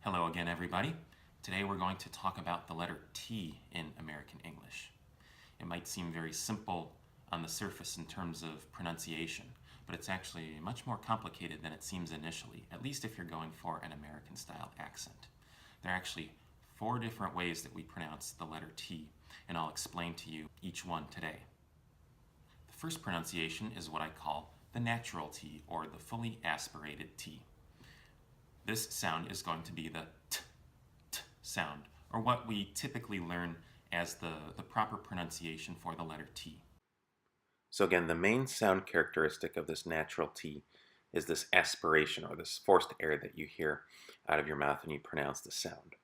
Hello again, everybody. Today we're going to talk about the letter T in American English. It might seem very simple on the surface in terms of pronunciation, but it's actually much more complicated than it seems initially, at least if you're going for an American style accent. There are actually 4 different ways that we pronounce the letter T, and I'll explain to you each one today. The first pronunciation is what I call the natural T, or the fully aspirated T. This sound is going to be the t sound, or what we typically learn as the proper pronunciation for the letter T. So again, the main sound characteristic of this natural T is this aspiration, or this forced air that you hear out of your mouth when you pronounce the sound.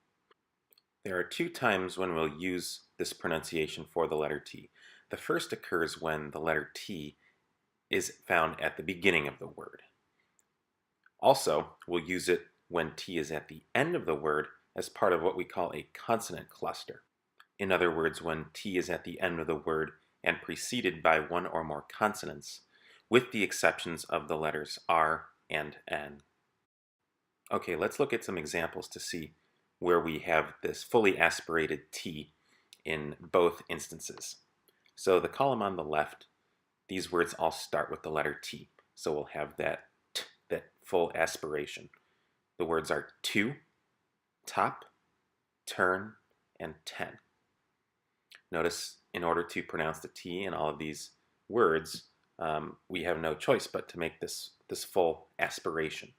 There are 2 times when we'll use this pronunciation for the letter T. The first occurs when the letter T is found at the beginning of the word. Also, we'll use it when T is at the end of the word as part of what we call a consonant cluster. In other words, when T is at the end of the word and preceded by one or more consonants, with the exceptions of the letters R and N. Okay, let's look at some examples to see where we have this fully aspirated T in both instances. So the column on the left, these words all start with the letter T. So we'll have that T, that full aspiration. The words are to, top, turn, and 10. Notice in order to pronounce the T in all of these words, we have no choice but to make this full aspiration.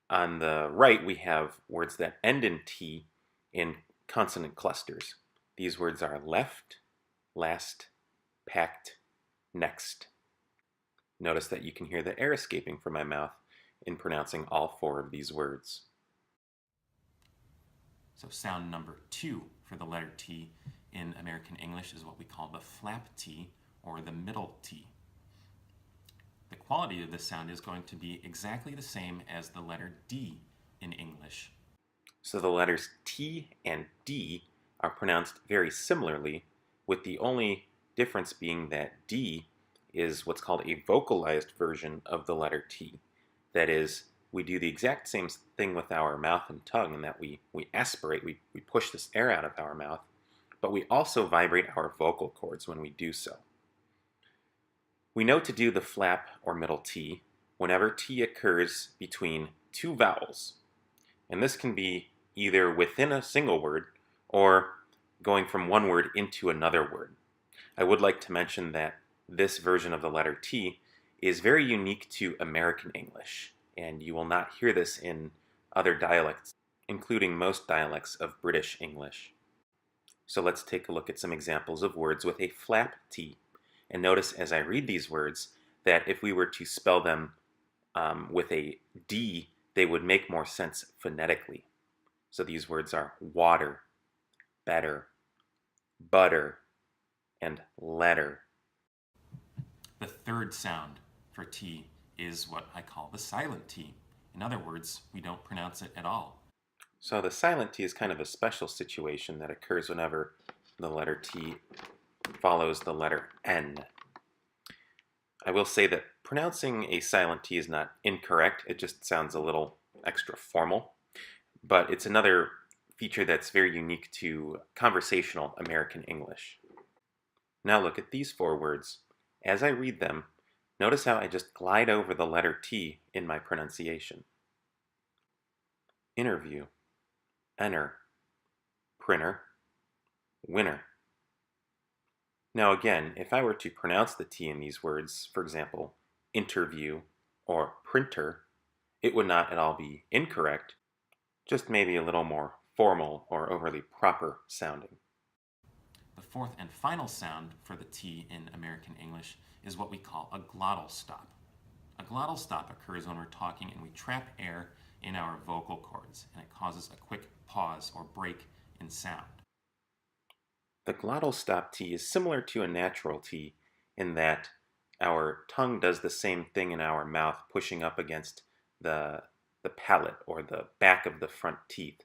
On the right, we have words that end in T in consonant clusters. These words are left, last, packed, next. Notice that you can hear the air escaping from my mouth in pronouncing all 4 of these words. So sound number 2 for the letter T in American English is what we call the flap T, or the middle T. The quality of this sound is going to be exactly the same as the letter D in English. So the letters T and D are pronounced very similarly, with the only difference being that D is what's called a vocalized version of the letter T. That is, we do the exact same thing with our mouth and tongue in that we aspirate, we push this air out of our mouth, but we also vibrate our vocal cords when we do so. We know to do the flap or middle T whenever T occurs between 2 vowels. And this can be either within a single word or going from one word into another word. I would like to mention that this version of the letter T is very unique to American English, and you will not hear this in other dialects, including most dialects of British English. So let's take a look at some examples of words with a flap T. And notice as I read these words that if we were to spell them with a D, they would make more sense phonetically. So these words are water, better, butter, and letter. The third sound for T is what I call the silent T. In other words, we don't pronounce it at all. So the silent T is kind of a special situation that occurs whenever the letter T follows the letter N. I will say that pronouncing a silent T is not incorrect, it just sounds a little extra formal, but it's another feature that's very unique to conversational American English. Now look at these 4 words. As I read them, notice how I just glide over the letter T in my pronunciation. Interview, enter, printer, winner. Now again, if I were to pronounce the T in these words, for example, interview or printer, it would not at all be incorrect, just maybe a little more formal or overly proper sounding. The fourth and final sound for the T in American English is what we call a glottal stop. A glottal stop occurs when we're talking and we trap air in our vocal cords, and it causes a quick pause or break in sound. The glottal stop T is similar to a natural T in that our tongue does the same thing in our mouth, pushing up against the palate or the back of the front teeth,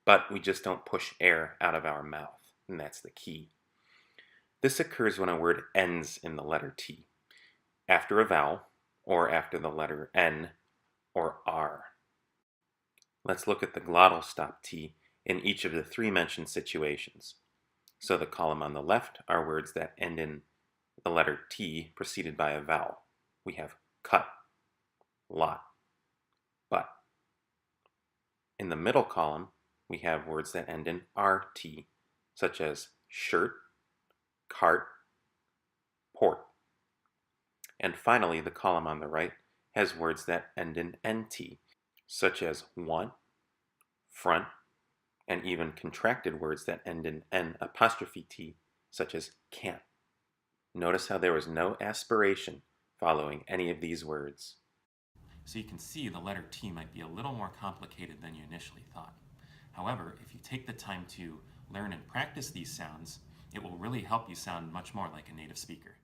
but we just don't push air out of our mouth, and that's the key. This occurs when a word ends in the letter T, after a vowel, or after the letter N or R. Let's look at the glottal stop T in each of the three mentioned situations. So the column on the left are words that end in the letter T preceded by a vowel. We have cut, lot, but. In the middle column, we have words that end in RT, such as shirt, cart, port. And finally, the column on the right has words that end in NT, such as want, front, and even contracted words that end in N''T, such as can't. Notice how there was no aspiration following any of these words. So you can see the letter T might be a little more complicated than you initially thought. However, if you take the time to learn and practice these sounds, it will really help you sound much more like a native speaker.